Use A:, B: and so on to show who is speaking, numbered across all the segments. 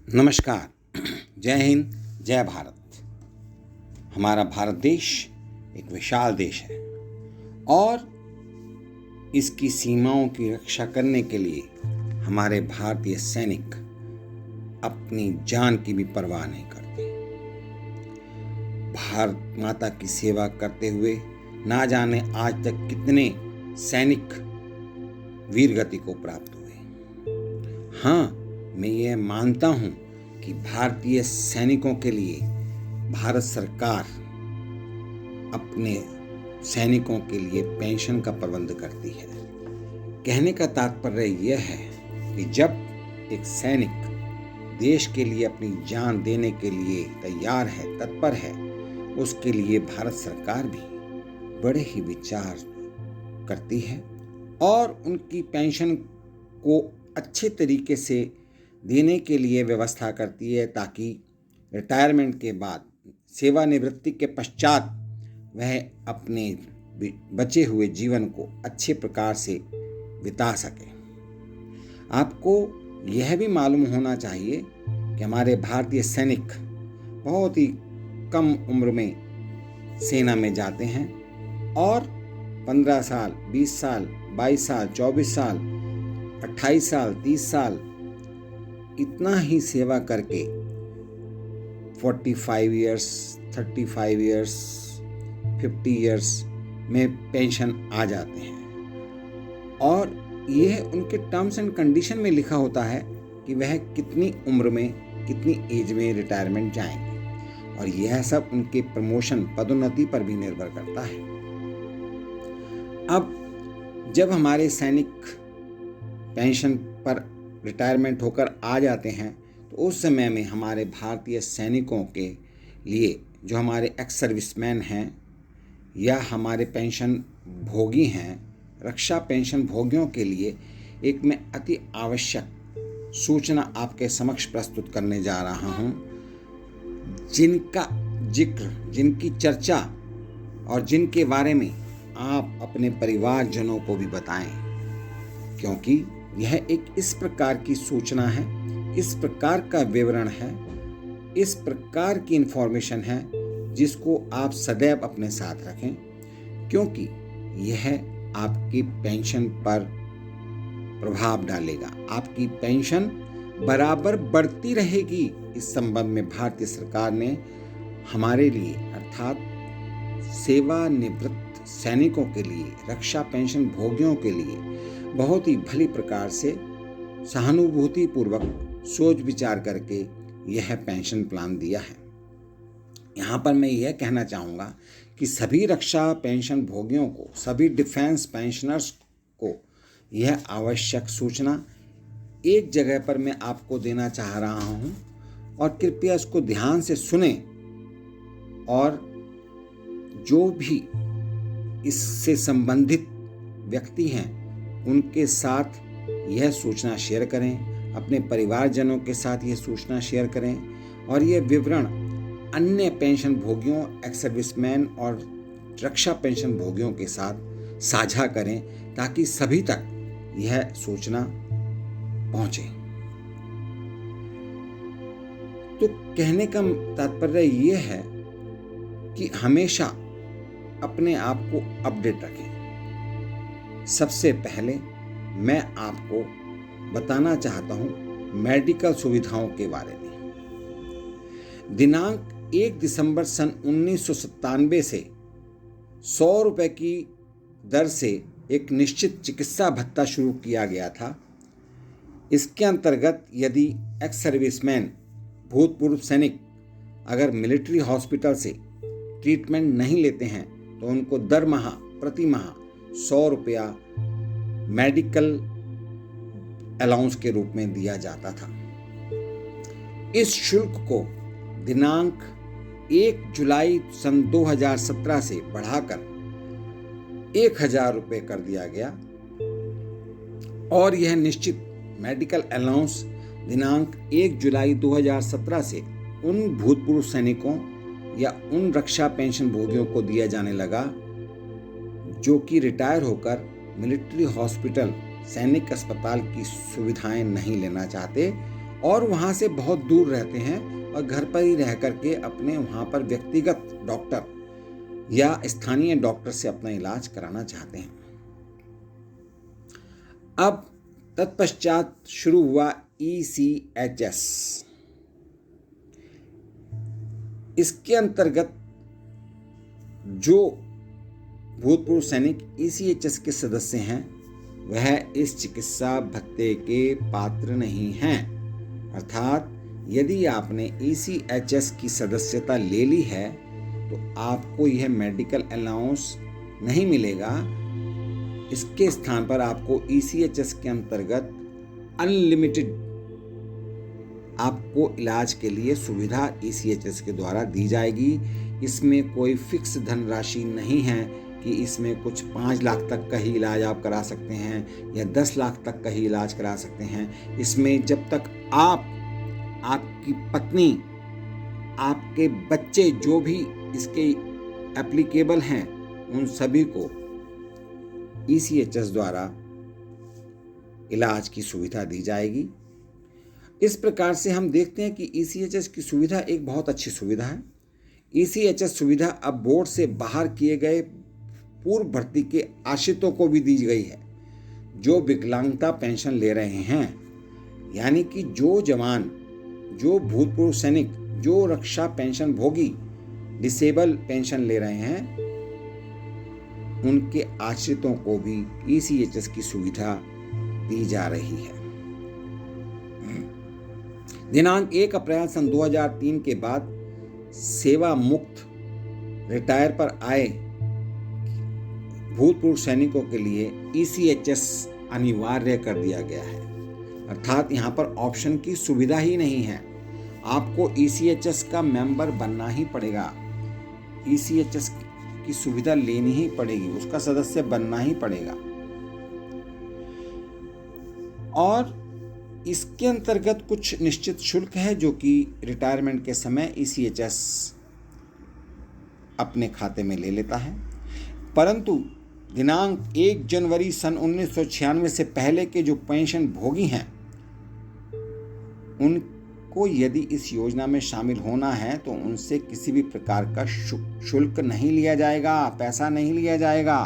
A: नमस्कार। जय हिंद, जय भारत। हमारा भारत देश एक विशाल देश है और इसकी सीमाओं की रक्षा करने के लिए हमारे भारतीय सैनिक अपनी जान की भी परवाह नहीं करते। भारत माता की सेवा करते हुए ना जाने आज तक कितने सैनिक वीर गति को प्राप्त हुए। हाँ, मैं ये मानता हूँ कि भारतीय सैनिकों के लिए भारत सरकार अपने सैनिकों के लिए पेंशन का प्रबंध करती है। कहने का तात्पर्य यह है कि जब एक सैनिक देश के लिए अपनी जान देने के लिए तैयार है, तत्पर है, उसके लिए भारत सरकार भी बड़े ही विचार करती है और उनकी पेंशन को अच्छे तरीके से देने के लिए व्यवस्था करती है, ताकि रिटायरमेंट के बाद, सेवानिवृत्ति के पश्चात वह अपने बचे हुए जीवन को अच्छे प्रकार से बिता सके। आपको यह भी मालूम होना चाहिए कि हमारे भारतीय सैनिक बहुत ही कम उम्र में सेना में जाते हैं और 15 साल, 20 साल, 22 साल, 24 साल, 28 साल, 30 साल इतना ही सेवा करके 45 इयर्स, 35 इयर्स, 50 इयर्स में पेंशन आ जाते हैं और यह उनके टर्म्स एंड कंडीशन में लिखा होता है कि वह कितनी उम्र में, कितनी एज में रिटायरमेंट जाएंगे और यह सब उनके प्रमोशन, पदोन्नति पर भी निर्भर करता है। अब जब हमारे सैनिक पेंशन पर रिटायरमेंट होकर आ जाते हैं तो उस समय में हमारे भारतीय सैनिकों के लिए, जो हमारे एक्स सर्विसमैन हैं या हमारे पेंशन भोगी हैं, रक्षा पेंशन भोगियों के लिए एक मैं अति आवश्यक सूचना आपके समक्ष प्रस्तुत करने जा रहा हूं, जिनका जिक्र, जिनकी चर्चा और जिनके बारे में आप अपने परिवारजनों को भी बताएं, क्योंकि यह एक इस प्रकार की सूचना है, इस प्रकार का विवरण है, इस प्रकार की इंफॉर्मेशन है जिसको आप सदैव अपने साथ रखें, क्योंकि यह आपकी पेंशन पर प्रभाव डालेगा। आपकी पेंशन बराबर बढ़ती रहेगी। इस संबंध में भारतीय सरकार ने हमारे लिए, अर्थात सेवानिवृत्त सैनिकों के लिए, रक्षा पेंशन भोगियों के लिए बहुत ही भली प्रकार से सहानुभूति पूर्वक सोच विचार करके यह पेंशन प्लान दिया है। यहाँ पर मैं यह कहना चाहूँगा कि सभी रक्षा पेंशन भोगियों को, सभी डिफेंस पेंशनर्स को यह आवश्यक सूचना एक जगह पर मैं आपको देना चाह रहा हूँ और कृपया इसको ध्यान से सुने और जो भी इससे संबंधित व्यक्ति हैं उनके साथ यह सूचना शेयर करें, अपने परिवारजनों के साथ यह सूचना शेयर करें और यह विवरण अन्य पेंशन भोगियों, एक्स सर्विसमैन और रक्षा पेंशन भोगियों के साथ साझा करें, ताकि सभी तक यह सूचना पहुंचे। तो कहने का तात्पर्य यह है कि हमेशा अपने आप को अपडेट रखें। सबसे पहले मैं आपको बताना चाहता हूं मेडिकल सुविधाओं के बारे में। दिनांक 1 दिसंबर सन 1997 से 100 रुपये की दर से एक निश्चित चिकित्सा भत्ता शुरू किया गया था। इसके अंतर्गत यदि एक्स सर्विसमैन, भूतपूर्व सैनिक अगर मिलिट्री हॉस्पिटल से ट्रीटमेंट नहीं लेते हैं तो उनको दर माह, प्रति माह 100 रुपया मेडिकल अलाउंस के रूप में दिया जाता था। इस शुल्क को दिनांक 1 जुलाई सन 2017 से बढ़ाकर 1000 रुपये कर दिया गया और यह निश्चित मेडिकल अलाउंस दिनांक 1 जुलाई 2017 से उन भूतपूर्व सैनिकों या उन रक्षा पेंशन भोगियों को दिया जाने लगा जो कि रिटायर होकर मिलिट्री हॉस्पिटल, सैनिक अस्पताल की सुविधाएं नहीं लेना चाहते और वहाँ से बहुत दूर रहते हैं और घर पर ही रह करके अपने वहाँ पर व्यक्तिगत डॉक्टर या स्थानीय डॉक्टर से अपना इलाज कराना चाहते हैं। अब तत्पश्चात शुरू हुआ ECHS। इसके अंतर्गत जो भूतपूर्व सैनिक ECHS के सदस्य हैं वह इस चिकित्सा भत्ते के पात्र नहीं हैं। अर्थात यदि आपने ECHS की सदस्यता ले ली है तो आपको यह मेडिकल अलाउंस नहीं मिलेगा। इसके स्थान पर आपको ECHS के अंतर्गत अनलिमिटेड आपको इलाज के लिए सुविधा ECHS के द्वारा दी जाएगी। इसमें कोई फिक्स धनराशि नहीं है कि इसमें कुछ 5 लाख तक का ही इलाज आप करा सकते हैं या 10 लाख तक का ही इलाज करा सकते हैं। इसमें जब तक आप, आपकी पत्नी, आपके बच्चे जो भी इसके एप्लीकेबल हैं उन सभी को ECHS द्वारा इलाज की सुविधा दी जाएगी। इस प्रकार से हम देखते हैं कि ECHS की सुविधा एक बहुत अच्छी सुविधा है। ECHS सुविधा अब बोर्ड से बाहर किए गए पूर्व भर्ती के आश्रितों को भी दी गई है जो विकलांगता पेंशन ले रहे हैं। यानी कि जो जवान, जो भूतपूर्व सैनिक, जो रक्षा पेंशन भोगी, डिसेबल पेंशन ले रहे हैं, उनके आश्रितों को भी ECHS की सुविधा दी जा रही है। दिनांक 1 अप्रैल सन 2003 के बाद सेवा मुक्त रिटायर पर आए भूतपूर्व सैनिकों के लिए ECHS अनिवार्य कर दिया गया है। अर्थात यहाँ पर ऑप्शन की सुविधा ही नहीं है, आपको ECHS का मेंबर बनना ही पड़ेगा, ECHS की सुविधा लेनी ही पड़ेगी, उसका सदस्य बनना ही पड़ेगा। और इसके अंतर्गत कुछ निश्चित शुल्क है जो कि रिटायरमेंट के समय ECHS अपने खाते में ले लेता है। परंतु दिनांक 1 जनवरी सन 1996 से पहले के जो पेंशन भोगी हैं उनको यदि इस योजना में शामिल होना है तो उनसे किसी भी प्रकार का शुल्क नहीं लिया जाएगा, पैसा नहीं लिया जाएगा।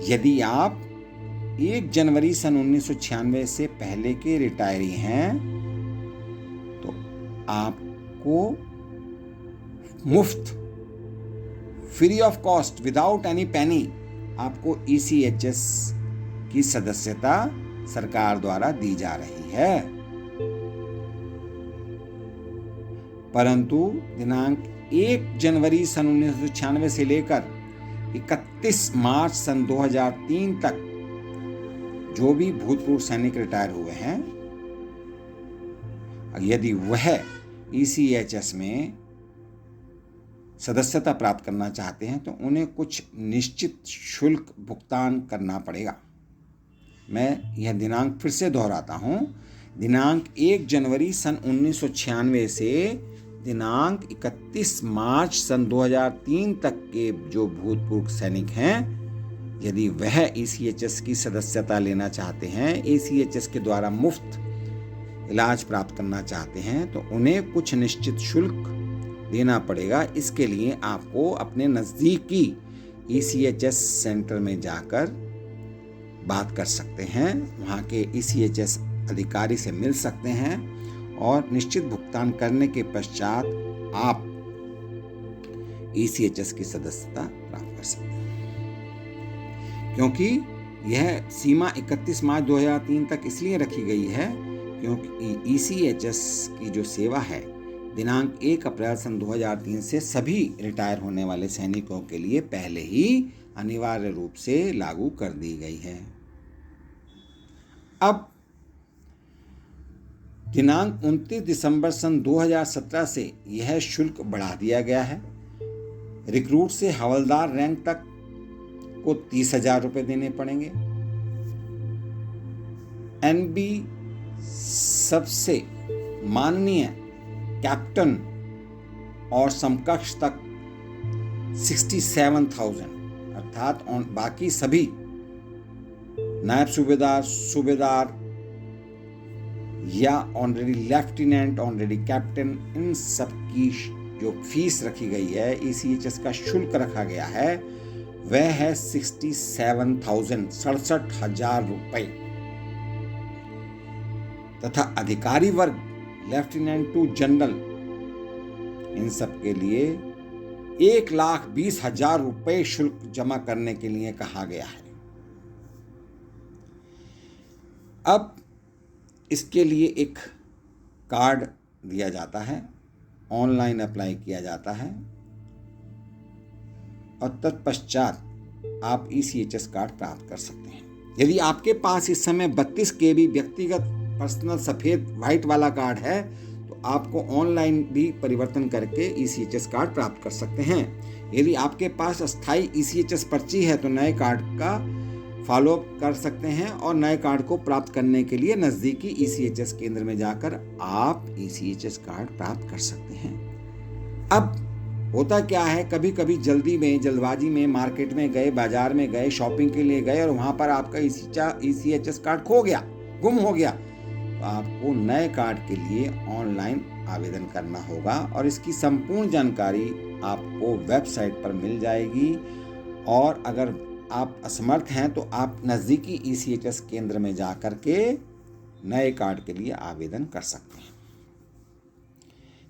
A: यदि आप 1 जनवरी सन 1996 से पहले के रिटायरी हैं तो आपको मुफ्त, free of cost, without any penny आपको ECHS की सदस्यता सरकार द्वारा दी जा रही है। परंतु दिनांक 1 जनवरी सन 1996 से लेकर 31 मार्च सन 2003 तक जो भी भूतपूर्व सैनिक रिटायर हुए हैं, यदि वह ECHS में सदस्यता प्राप्त करना चाहते हैं तो उन्हें कुछ निश्चित शुल्क भुगतान करना पड़ेगा। मैं यह दिनांक फिर से दोहराता हूँ, दिनांक 1 जनवरी सन 1996 से दिनांक 31 मार्च सन 2003 तक के जो भूतपूर्व सैनिक हैं, यदि वह ECHS की सदस्यता लेना चाहते हैं, ECHS के द्वारा मुफ्त इलाज प्राप्त करना चाहते हैं तो उन्हें कुछ निश्चित शुल्क देना पड़ेगा। इसके लिए आपको अपने नज़दीकी ECHS सेंटर में जाकर बात कर सकते हैं, वहाँ के ECHS अधिकारी से मिल सकते हैं और निश्चित भुगतान करने के पश्चात आप ECHS की सदस्यता प्राप्त कर सकते हैं। क्योंकि यह सीमा 31 मार्च 2003 तक इसलिए रखी गई है क्योंकि ECHS की जो सेवा है दिनांक 1 अप्रैल सन 2003 से सभी रिटायर होने वाले सैनिकों के लिए पहले ही अनिवार्य रूप से लागू कर दी गई है। अब दिनांक 29 दिसंबर सन 2017 से यह शुल्क बढ़ा दिया गया है। रिक्रूट से हवलदार रैंक तक को 30,000 रुपये देने पड़ेंगे। NB सबसे माननीय कैप्टन और समकक्ष तक 67,000, अर्थात बाकी सभी नायब सूबेदार, सूबेदार, या ऑनरेडी लेफ्टिनेंट, ऑनरेडी कैप्टन, इन सब की जो फीस रखी गई है, ECHS का शुल्क रखा गया है, वह है 67,000 रुपए। तथा अधिकारी वर्ग लेफ्टिनेंट टू जनरल, इन सब के लिए 1,20,000 रुपए शुल्क जमा करने के लिए कहा गया है। अब इसके लिए एक कार्ड दिया जाता है, ऑनलाइन अप्लाई किया जाता है और तत्पश्चात आप ECHS कार्ड प्राप्त कर सकते हैं। यदि आपके पास इस समय 32 KB व्यक्तिगत पर्सनल सफ़ेद व्हाइट वाला कार्ड है तो आपको ऑनलाइन भी परिवर्तन करके ECHS कार्ड प्राप्त कर सकते हैं। यदि आपके पास अस्थायी ECHS पर्ची है तो नए कार्ड का फॉलोअप कर सकते हैं और नए कार्ड को प्राप्त करने के लिए नज़दीकी ECHS केंद्र में जाकर आप ECHS कार्ड प्राप्त कर सकते हैं। अब होता क्या है, कभी कभी जल्दबाजी में मार्केट में गए, बाजार में गए, शॉपिंग के लिए गए और वहाँ पर आपका ECHS कार्ड खो गया, गुम हो गया, तो आपको नए कार्ड के लिए ऑनलाइन आवेदन करना होगा और इसकी संपूर्ण जानकारी आपको वेबसाइट पर मिल जाएगी। और अगर आप असमर्थ हैं तो आप नज़दीकी ECHS केंद्र में जाकर के नए कार्ड के लिए आवेदन कर सकते हैं।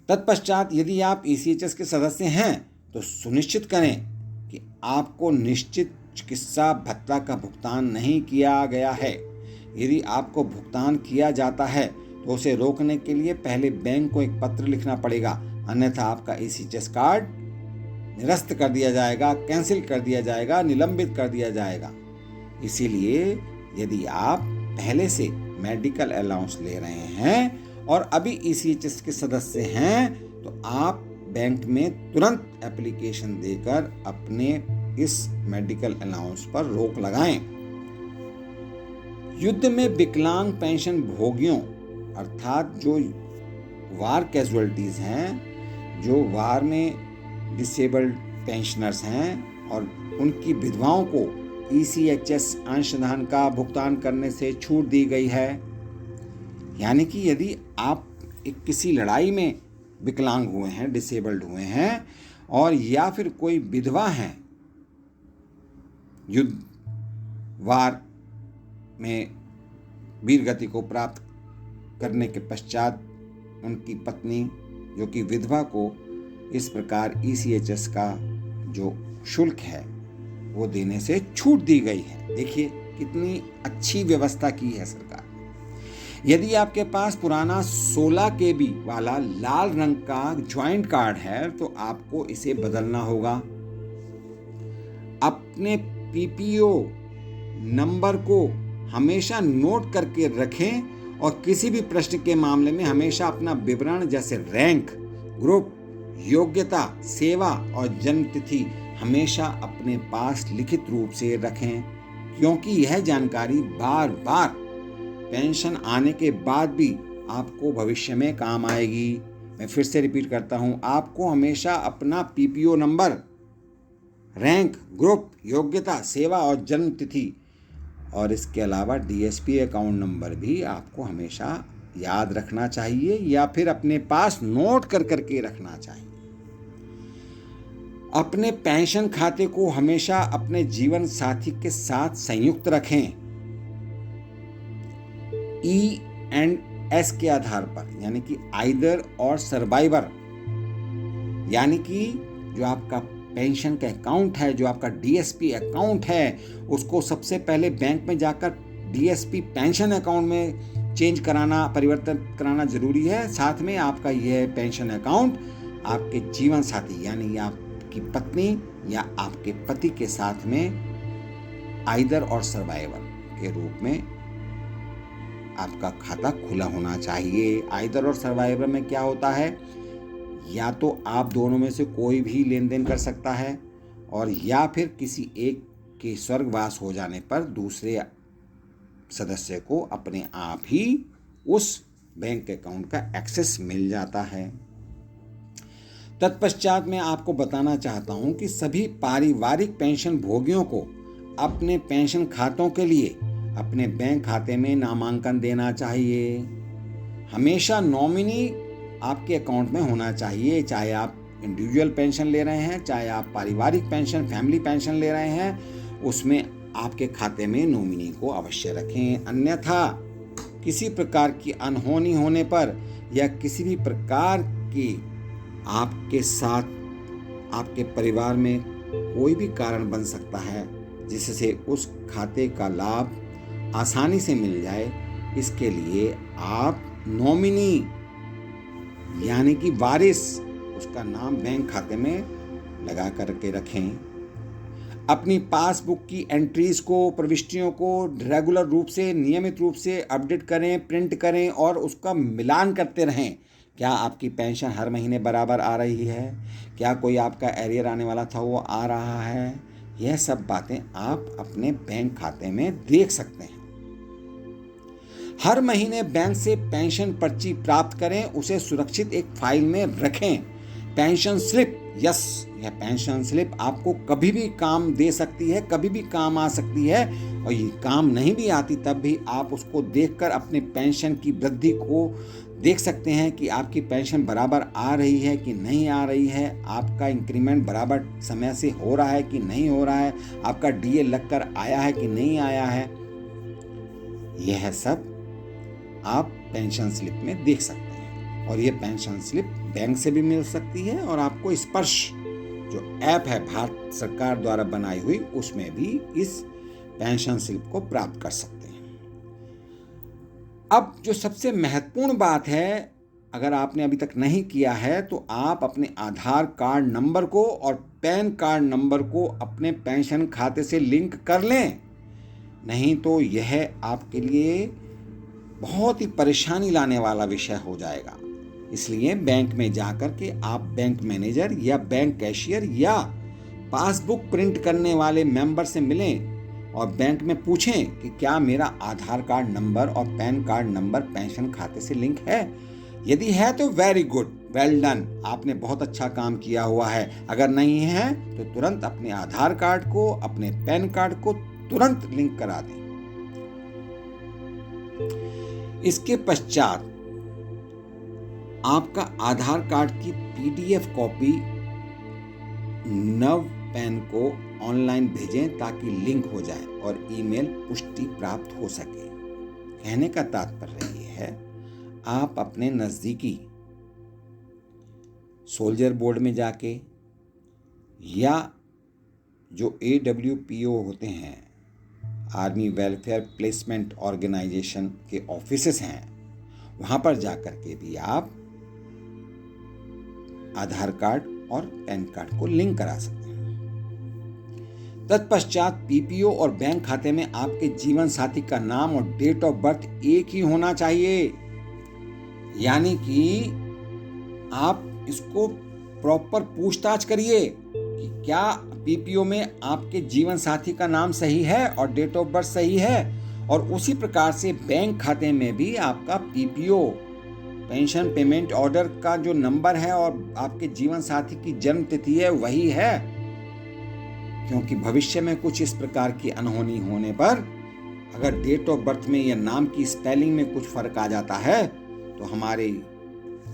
A: तत्पश्चात यदि आप ECHS के सदस्य हैं तो सुनिश्चित करें कि आपको निश्चित चिकित्सा भत्ता का भुगतान नहीं किया गया है। यदि आपको भुगतान किया जाता है तो उसे रोकने के लिए पहले बैंक को एक पत्र लिखना पड़ेगा, अन्यथा आपका ECHS कार्ड निरस्त कर दिया जाएगा, कैंसिल कर दिया जाएगा, निलंबित कर दिया जाएगा। इसीलिए यदि आप पहले से मेडिकल अलाउंस ले रहे हैं और अभी ECHS के सदस्य हैं तो आप बैंक में तुरंत एप्लीकेशन देकर अपने इस मेडिकल अलाउंस पर रोक लगाएं। युद्ध में विकलांग पेंशन भोगियों अर्थात जो वार कैजुअलिटीज हैं, जो वार में डिसेबल्ड पेंशनर्स हैं और उनकी विधवाओं को ECHS अंशदान का भुगतान करने से छूट दी गई है। यानी कि यदि आप किसी लड़ाई में विकलांग हुए हैं, डिसेबल्ड हुए हैं और या फिर कोई विधवा हैं, युद्ध वार में वीरगति को प्राप्त करने के पश्चात उनकी पत्नी जो कि विधवा को इस प्रकार ECHS का जो शुल्क है वो देने से छूट दी गई है। देखिए कितनी अच्छी व्यवस्था की है सरकार। यदि आपके पास पुराना 16 KB वाला लाल रंग का ज्वाइंट कार्ड है तो आपको इसे बदलना होगा। अपने PPO नंबर को हमेशा नोट करके रखें और किसी भी प्रश्न के मामले में हमेशा अपना विवरण जैसे रैंक, ग्रुप, योग्यता, सेवा और जन्म तिथि हमेशा अपने पास लिखित रूप से रखें, क्योंकि यह जानकारी बार बार पेंशन आने के बाद भी आपको भविष्य में काम आएगी। मैं फिर से रिपीट करता हूं, आपको हमेशा अपना PPO नंबर, रैंक, ग्रुप, योग्यता, सेवा और जन्म तिथि और इसके अलावा DSP अकाउंट नंबर भी आपको हमेशा याद रखना चाहिए या फिर अपने पास नोट कर करके रखना चाहिए। अपने पेंशन खाते को हमेशा अपने जीवन साथी के साथ संयुक्त रखें। E&S के आधार पर, यानी कि आइदर और सर्वाइवर, यानी कि जो आपका पेंशन का अकाउंट है, जो आपका DSP अकाउंट है, उसको सबसे पहले बैंक में जाकर DSP पेंशन अकाउंट में चेंज कराना, परिवर्तन कराना जरूरी है। साथ में आपका यह पेंशन अकाउंट आपके जीवन साथी यानी आपकी पत्नी या आपके पति के साथ में आइदर और सर्वाइवर के रूप में आपका खाता खुला होना चाहिए। आइदर और सर्वाइवर में क्या होता है, या तो आप दोनों में से कोई भी लेन देन कर सकता है और या फिर किसी एक के स्वर्गवास हो जाने पर दूसरे सदस्य को अपने आप ही उस बैंक अकाउंट का एक्सेस मिल जाता है। तत्पश्चात मैं आपको बताना चाहता हूं कि सभी पारिवारिक पेंशन भोगियों को अपने पेंशन खातों के लिए अपने बैंक खाते में नामांकन देना चाहिए। हमेशा नॉमिनी आपके अकाउंट में होना चाहिए, चाहे आप इंडिविजुअल पेंशन ले रहे हैं, चाहे आप पारिवारिक पेंशन, फैमिली पेंशन ले रहे हैं, उसमें आपके खाते में नॉमिनी को अवश्य रखें। अन्यथा किसी प्रकार की अनहोनी होने पर या किसी भी प्रकार की आपके साथ आपके परिवार में कोई भी कारण बन सकता है जिससे उस खाते का लाभ आसानी से मिल जाए। इसके लिए आप नॉमिनी यानी कि वारिस, उसका नाम बैंक खाते में लगा करके रखें। अपनी पासबुक की एंट्रीज को, प्रविष्टियों को रेगुलर रूप से, नियमित रूप से अपडेट करें, प्रिंट करें और उसका मिलान करते रहें। क्या आपकी पेंशन हर महीने बराबर आ रही है? क्या कोई आपका एरियर आने वाला था वो आ रहा है? यह सब बातें आप अपने बैंक खाते में देख सकते हैं। हर महीने बैंक से पेंशन पर्ची प्राप्त करें, उसे सुरक्षित एक फाइल में रखें। पेंशन स्लिप, यस, यह पेंशन स्लिप आपको कभी भी काम दे सकती है, कभी भी काम आ सकती है, और ये काम नहीं भी आती तब भी आप उसको देखकर अपने पेंशन की वृद्धि को देख सकते हैं कि आपकी पेंशन बराबर आ रही है कि नहीं आ रही है, आपका इंक्रीमेंट बराबर समय से हो रहा है कि नहीं हो रहा है, आपका डीए लगकर आया है कि नहीं आया है। यह सब आप पेंशन स्लिप में देख सकते हैं। और ये पेंशन स्लिप बैंक से भी मिल सकती है और आपको स्पर्श जो ऐप है भारत सरकार द्वारा बनाई हुई, उसमें भी इस पेंशन स्लिप को प्राप्त कर सकते हैं। अब जो सबसे महत्वपूर्ण बात है, अगर आपने अभी तक नहीं किया है तो आप अपने आधार कार्ड नंबर को और पैन कार्ड नंबर को अपने पेंशन खाते से लिंक कर लें, नहीं तो यह आपके लिए बहुत ही परेशानी लाने वाला विषय हो जाएगा। इसलिए बैंक में जाकर के आप बैंक मैनेजर या बैंक कैशियर या पासबुक प्रिंट करने वाले मेंबर से मिलें और बैंक में पूछें कि क्या मेरा आधार कार्ड नंबर और पैन कार्ड नंबर पेंशन खाते से लिंक है। यदि है तो वेरी गुड, वेल डन, आपने बहुत अच्छा काम किया हुआ है। अगर नहीं है तो तुरंत अपने आधार कार्ड को, अपने पैन कार्ड को तुरंत लिंक करा दें। इसके पश्चात आपका आधार कार्ड की पीडीएफ कॉपी नव पैन को ऑनलाइन भेजें ताकि लिंक हो जाए और ईमेल पुष्टि प्राप्त हो सके। कहने का तात्पर्य ये है, आप अपने नज़दीकी सोल्जर बोर्ड में जाके या जो AWPO होते हैं, आर्मी वेलफेयर प्लेसमेंट ऑर्गेनाइजेशन के ऑफिसेस हैं, वहाँ पर जाकर के भी आप आधार कार्ड और पैन कार्ड को लिंक करा सकते हैं। तत्पश्चात पीपीओ और बैंक खाते में आपके जीवन साथी का नाम और डेट ऑफ बर्थ एक ही होना चाहिए। यानी कि आप इसको प्रॉपर पूछताछ करिए कि क्या पीपीओ में आपके जीवन साथी का नाम सही है और डेट ऑफ बर्थ सही है, और उसी प्रकार से बैंक खाते में भी आपका पीपीओ पेंशन पेमेंट ऑर्डर का जो नंबर है और आपके जीवन साथी की जन्म तिथि है वही है। क्योंकि भविष्य में कुछ इस प्रकार की अनहोनी होने पर अगर डेट ऑफ बर्थ में या नाम की स्पेलिंग में कुछ फर्क आ जाता है तो हमारे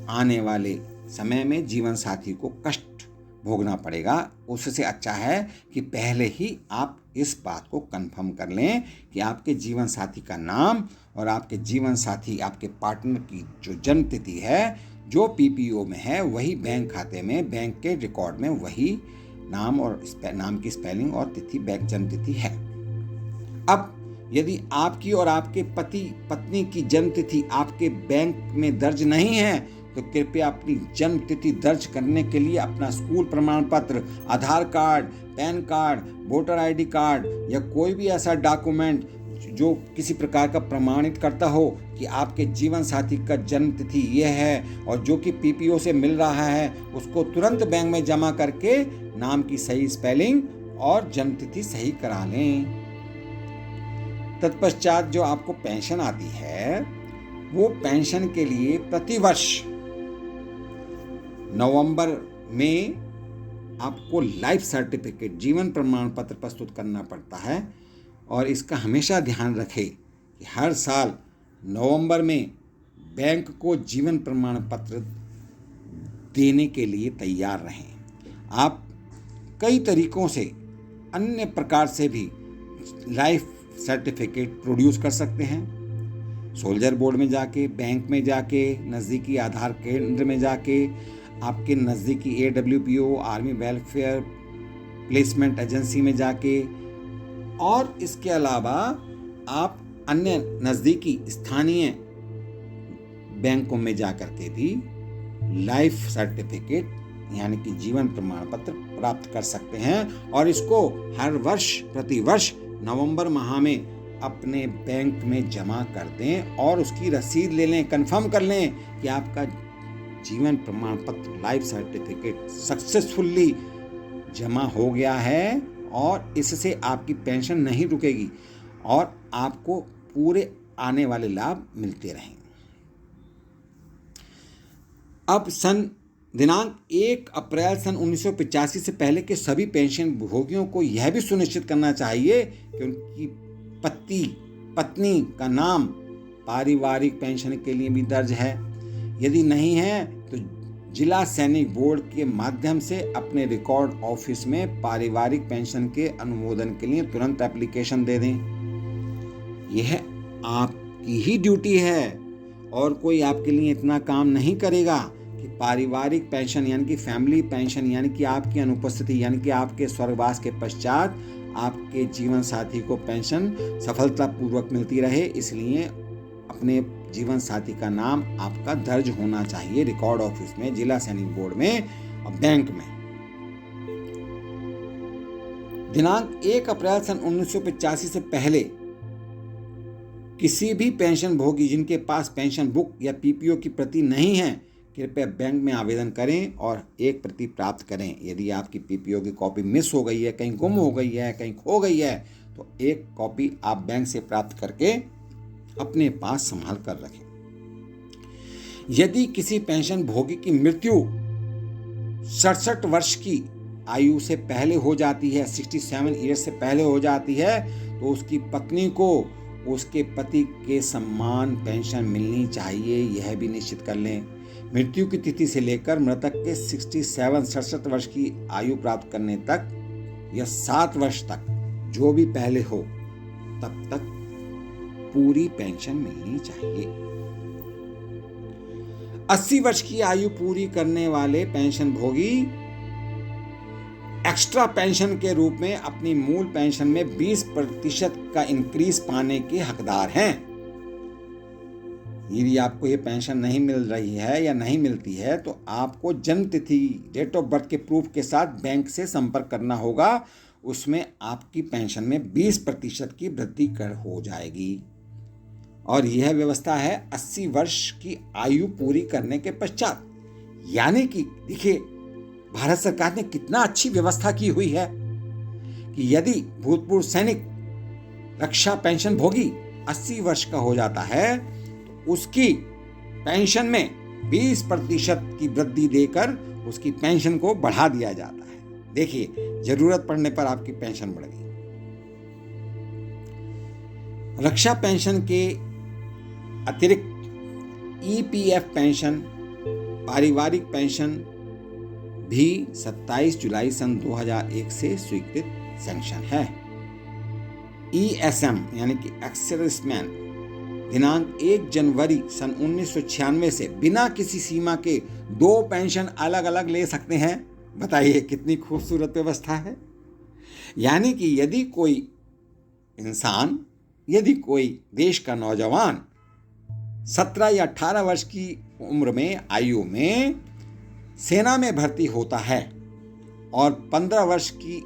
A: आने वाले समय में जीवन साथी को कष्ट भोगना पड़ेगा। उससे अच्छा है कि पहले ही आप इस बात को कंफर्म कर लें कि आपके जीवन साथी का नाम और आपके जीवन साथी, आपके पार्टनर की जो जन्म तिथि है, जो पीपीओ में है, वही बैंक खाते में, बैंक के रिकॉर्ड में वही नाम और नाम की स्पेलिंग और तिथि, बैंक जन्म तिथि है। अब यदि आपकी और आपके पति पत्नी की जन्म तिथि आपके बैंक में दर्ज नहीं है तो कृपया अपनी जन्म तिथि दर्ज करने के लिए अपना स्कूल प्रमाण पत्र, Aadhaar card, PAN card, voter ID card या कोई भी ऐसा डॉक्यूमेंट जो किसी प्रकार का प्रमाणित करता हो कि आपके जीवन साथी का जन्म तिथि यह है और जो कि पीपीओ से मिल रहा है, उसको तुरंत बैंक में जमा करके नाम की सही स्पेलिंग और जन्म तिथि सही करा लें। तत्पश्चात जो आपको पेंशन आती है वो पेंशन के लिए प्रतिवर्ष नवंबर में आपको लाइफ सर्टिफिकेट, जीवन प्रमाण पत्र प्रस्तुत करना पड़ता है। और इसका हमेशा ध्यान रखें कि हर साल नवंबर में बैंक को जीवन प्रमाण पत्र देने के लिए तैयार रहें। आप कई तरीकों से, अन्य प्रकार से भी लाइफ सर्टिफिकेट प्रोड्यूस कर सकते हैं। सोल्जर बोर्ड में जाके, बैंक में जाके, नज़दीकी आधार केंद्र में जाके, आपके नज़दीकी AWPO army welfare placement agency में जाके, और इसके अलावा आप अन्य नज़दीकी स्थानीय बैंकों में जाकर के भी लाइफ सर्टिफिकेट यानी कि जीवन प्रमाण पत्र प्राप्त कर सकते हैं। और इसको हर वर्ष, प्रतिवर्ष नवंबर माह में अपने बैंक में जमा कर दें और उसकी रसीद ले लें, कंफर्म कर लें कि आपका जीवन प्रमाण पत्र, लाइफ सर्टिफिकेट सक्सेसफुली जमा हो गया है और इससे आपकी पेंशन नहीं रुकेगी और आपको पूरे आने वाले लाभ मिलते रहेंगे। अब दिनांक 1 अप्रैल सन 1985 से पहले के सभी पेंशन भोगियों को यह भी सुनिश्चित करना चाहिए कि उनकी पत्नी का नाम पारिवारिक पेंशन के लिए भी दर्ज है। यदि नहीं है तो जिला सैनिक बोर्ड के माध्यम से अपने रिकॉर्ड ऑफिस में पारिवारिक पेंशन के अनुमोदन के लिए तुरंत एप्लीकेशन दे दें। यह आपकी ही ड्यूटी है और कोई आपके लिए इतना काम नहीं करेगा कि पारिवारिक पेंशन यानी कि फैमिली पेंशन यानी कि आपकी अनुपस्थिति यानी कि आपके स्वर्गवास के पश्चात आपके जीवन साथी को पेंशन सफलतापूर्वक मिलती रहे। इसलिए अपने जीवन साथी का नाम आपका दर्ज होना चाहिए रिकॉर्ड ऑफिस में, जिला सैनिक बोर्ड में और बैंक में। दिनांक 1 अप्रैल सन 1985 से पहले किसी भी पेंशन भोगी जिनके पास पेंशन बुक या PPO की प्रति नहीं है, कृपया बैंक में आवेदन करें और एक प्रति प्राप्त करें। यदि आपकी PPO की कॉपी मिस हो गई है, कहीं गुम हो गई है, कहीं खो गई है, तो एक कॉपी आप बैंक से प्राप्त करके अपने पास संभाल कर रखें। यदि किसी पेंशन भोगी की मृत्यु 67 वर्ष की आयु से पहले हो जाती है, 67 ईयर्स से पहले हो जाती है, तो उसकी पत्नी को उसके पति के समान पेंशन मिलनी चाहिए, यह भी निश्चित कर लें। मृत्यु की तिथि से लेकर मृतक के 67 वर्ष की आयु प्राप्त करने तक या 7 वर्ष तक, जो भी पहले हो, तब तक पूरी पेंशन मिलनी चाहिए। 80 वर्ष की आयु पूरी करने वाले पेंशन भोगी एक्स्ट्रा पेंशन के रूप में अपनी मूल पेंशन में 20% का इंक्रीज पाने के हकदार हैं। यदि आपको ये पेंशन नहीं मिल रही है या नहीं मिलती है तो आपको जन्म तिथि, डेट ऑफ बर्थ के प्रूफ के साथ बैंक से संपर्क करना होगा। उसमें आपकी पेंशन में 20% की वृद्धि कर हो जाएगी। और यह व्यवस्था है 80 वर्ष की आयु पूरी करने के पश्चात। यानी कि देखिए, भारत सरकार ने कितना अच्छी व्यवस्था की हुई है कि यदि भूतपूर्व सैनिक रक्षा पेंशन भोगी 80 वर्ष का हो जाता है तो उसकी पेंशन में 20% की वृद्धि देकर उसकी पेंशन को बढ़ा दिया जाता है। देखिए, जरूरत पड़ने पर आपकी पेंशन बढ़ गई। रक्षा पेंशन के अतिरिक्त EPF पेंशन, पारिवारिक पेंशन भी 27 जुलाई सन 2001 से स्वीकृत सैंक्शन है। ESM यानी कि एक्स सर्विसमैन दिनांक 1 जनवरी सन 1996 से बिना किसी सीमा के 2 पेंशन अलग अलग ले सकते हैं। बताइए कितनी खूबसूरत व्यवस्था है। यानी कि यदि कोई देश का नौजवान 17 या 18 वर्ष की उम्र में आयु में सेना में भर्ती होता है और 15 वर्ष की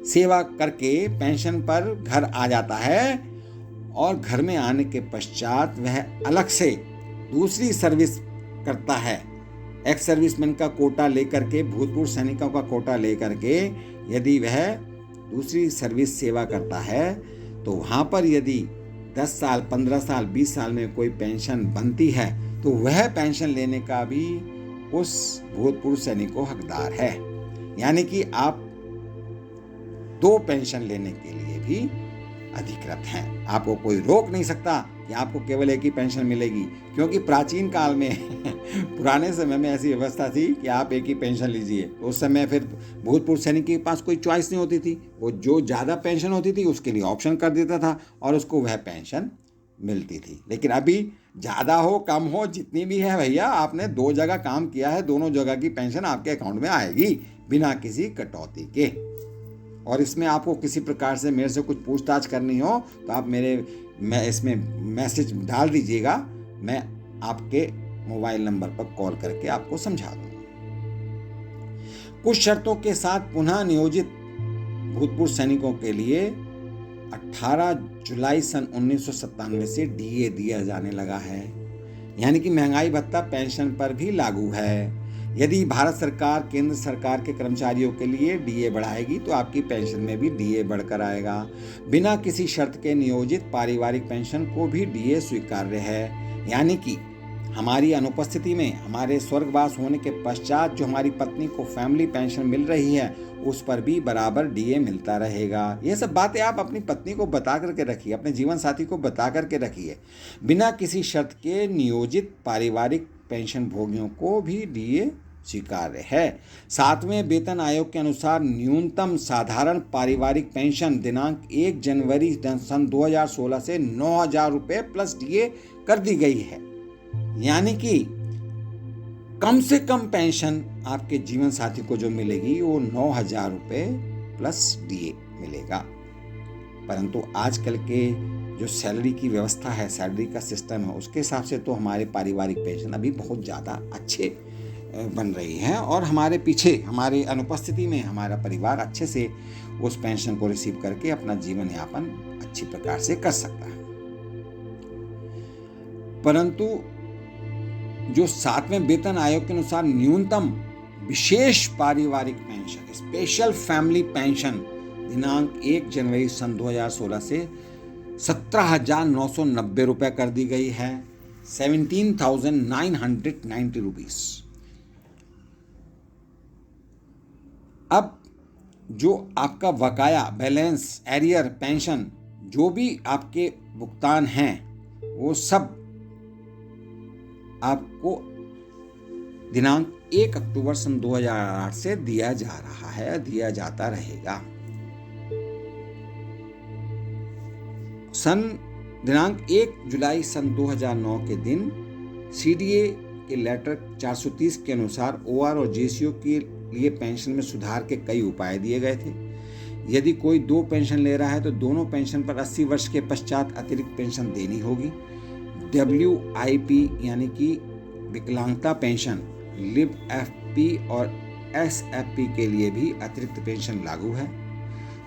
A: सेवा करके पेंशन पर घर आ जाता है और घर में आने के पश्चात वह अलग से दूसरी सर्विस करता है, एक्स सर्विसमैन का कोटा लेकर के, भूतपूर्व सैनिकों का कोटा लेकर के यदि वह दूसरी सर्विस सेवा करता है तो वहाँ पर यदि 10 साल, 15 साल, 20 साल में कोई पेंशन बनती है तो वह पेंशन लेने का भी उस भूतपूर्व सैनिक को हकदार है। यानी कि आप 2 पेंशन लेने के लिए भी अधिकृत हैं। आपको कोई रोक नहीं सकता कि आपको केवल एक ही पेंशन मिलेगी, क्योंकि प्राचीन काल में पुराने समय में ऐसी व्यवस्था थी कि आप एक ही पेंशन लीजिए। उस समय फिर भूतपूर्व सैनिक के पास कोई चॉइस नहीं होती थी, वो जो ज़्यादा पेंशन होती थी उसके लिए ऑप्शन कर देता था और उसको वह पेंशन मिलती थी। लेकिन अभी ज़्यादा हो कम हो जितनी भी है भैया, आपने 2 जगह काम किया है, दोनों जगह की पेंशन आपके अकाउंट में आएगी बिना किसी कटौती के। और इसमें आपको किसी प्रकार से मेरे से कुछ पूछताछ करनी हो तो आप मैं इसमें मैसेज डाल दीजिएगा, मैं आपके मोबाइल नंबर पर कॉल करके आपको समझा दूंगा। कुछ शर्तों के साथ पुनः नियोजित भूतपूर्व सैनिकों के लिए 18 जुलाई सन 1997 से डीए दिया जाने लगा है, यानी कि महंगाई भत्ता पेंशन पर भी लागू है। यदि भारत सरकार केंद्र सरकार के कर्मचारियों के लिए डीए बढ़ाएगी तो आपकी पेंशन में भी डीए बढ़कर आएगा। बिना किसी शर्त के नियोजित पारिवारिक पेंशन को भी डीए स्वीकार्य है, यानी कि हमारी अनुपस्थिति में हमारे स्वर्गवास होने के पश्चात जो हमारी पत्नी को फैमिली पेंशन मिल रही है उस पर भी बराबर डीए मिलता रहेगा। ये सब बातें आप अपनी पत्नी को बता करके रखिए, अपने जीवन साथी को बता करके रखिए। बिना किसी शर्त के नियोजित पारिवारिक पेंशन भोगियों को भी डीए स्वीकार्य है। 7वें वेतन आयोग के अनुसार न्यूनतम साधारण पारिवारिक पेंशन दिनांक 1 जनवरी सन 2016 से 9,000 रुपये प्लस डीए कर दी गई है, यानी कि कम से कम पेंशन आपके जीवन साथी को जो मिलेगी वो 9,000 रुपये प्लस डीए मिलेगा। परंतु आजकल के जो सैलरी की व्यवस्था है, सैलरी का सिस्टम है, उसके हिसाब से तो हमारे पारिवारिक पेंशन अभी बहुत ज़्यादा अच्छे बन रही हैं और हमारे पीछे हमारी अनुपस्थिति में हमारा परिवार अच्छे से उस पेंशन को रिसीव करके अपना जीवन यापन अच्छी प्रकार से कर सकता है। परंतु जो 7वें वेतन आयोग के अनुसार न्यूनतम विशेष पारिवारिक पेंशन स्पेशल फैमिली पेंशन दिनांक 1 जनवरी सन 2016 से 17,990 रुपये कर दी गई है, 17,990 रुपीस। अब जो आपका बकाया बैलेंस एरियर पेंशन जो भी आपके भुगतान हैं वो सब आपको दिनांक 1 अक्टूबर सन 2008 से दिया जा रहा है, दिया जाता रहेगा। दिनांक 1 जुलाई सन 2009 के दिन सीडीए के लेटर 430 के अनुसार ओआर और जेसीओ के लिए पेंशन में सुधार के कई उपाय दिए गए थे। यदि कोई 2 पेंशन ले रहा है तो दोनों पेंशन पर 80 वर्ष के पश्चात अतिरिक्त पेंशन देनी होगी। WIP यानी कि विकलांगता पेंशन, लिव FP और SFP के लिए भी अतिरिक्त पेंशन लागू है।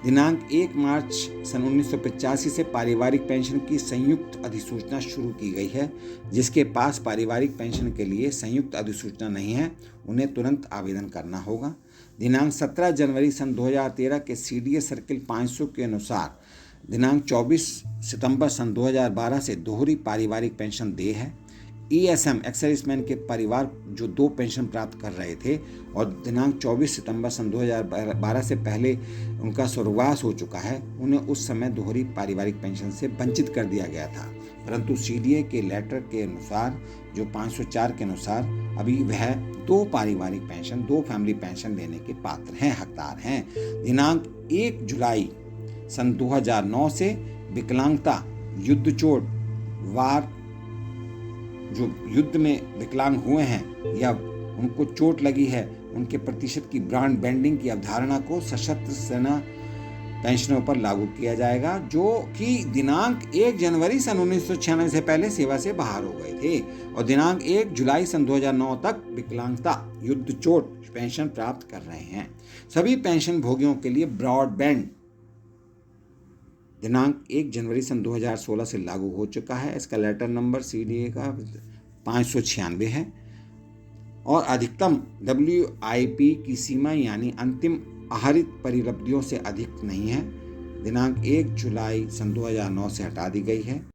A: दिनांक 1 मार्च सन 1985 से पारिवारिक पेंशन की संयुक्त अधिसूचना शुरू की गई है। जिसके पास पारिवारिक पेंशन के लिए संयुक्त अधिसूचना नहीं है उन्हें तुरंत आवेदन करना होगा। दिनांक 17 जनवरी सन 2013 के CDA सर्किल 500 के अनुसार दिनांक 24 सितंबर सन 2012 से दोहरी पारिवारिक पेंशन देय है। ESM एक्स-सर्विसमैन के परिवार जो 2 पेंशन प्राप्त कर रहे थे और दिनांक 24 सितंबर सन 2012 से पहले उनका स्वर्गवास हो चुका है, उन्हें उस समय दोहरी पारिवारिक पेंशन से वंचित कर दिया गया था। परंतु CDA के लेटर के अनुसार जो 504 के अनुसार अभी वह 2 पारिवारिक पेंशन, 2 फैमिली पेंशन लेने के पात्र हैं, हकदार हैं। दिनांक 1 जुलाई सन 2009 से विकलांगता, युद्ध चोट, वार जो युद्ध में विकलांग हुए हैं या उनको चोट लगी है उनके प्रतिशत की ब्रॉड बैंडिंग की अवधारणा को सशस्त्र सेना पेंशनों पर लागू किया जाएगा, जो कि दिनांक 1 जनवरी सन 1996 से पहले सेवा से बाहर हो गए थे और दिनांक 1 जुलाई सन 2009 तक विकलांगता, युद्ध चोट पेंशन प्राप्त कर रहे हैं। सभी पेंशन भोगियों के लिए ब्रॉडबैंड दिनांक 1 जनवरी सन 2016 से लागू हो चुका है। इसका लेटर नंबर CDA का 596 है और अधिकतम WIP की सीमा यानी अंतिम आहरित परिलब्धियों से अधिक नहीं है। दिनांक 1 जुलाई सन 2009 से हटा दी गई है।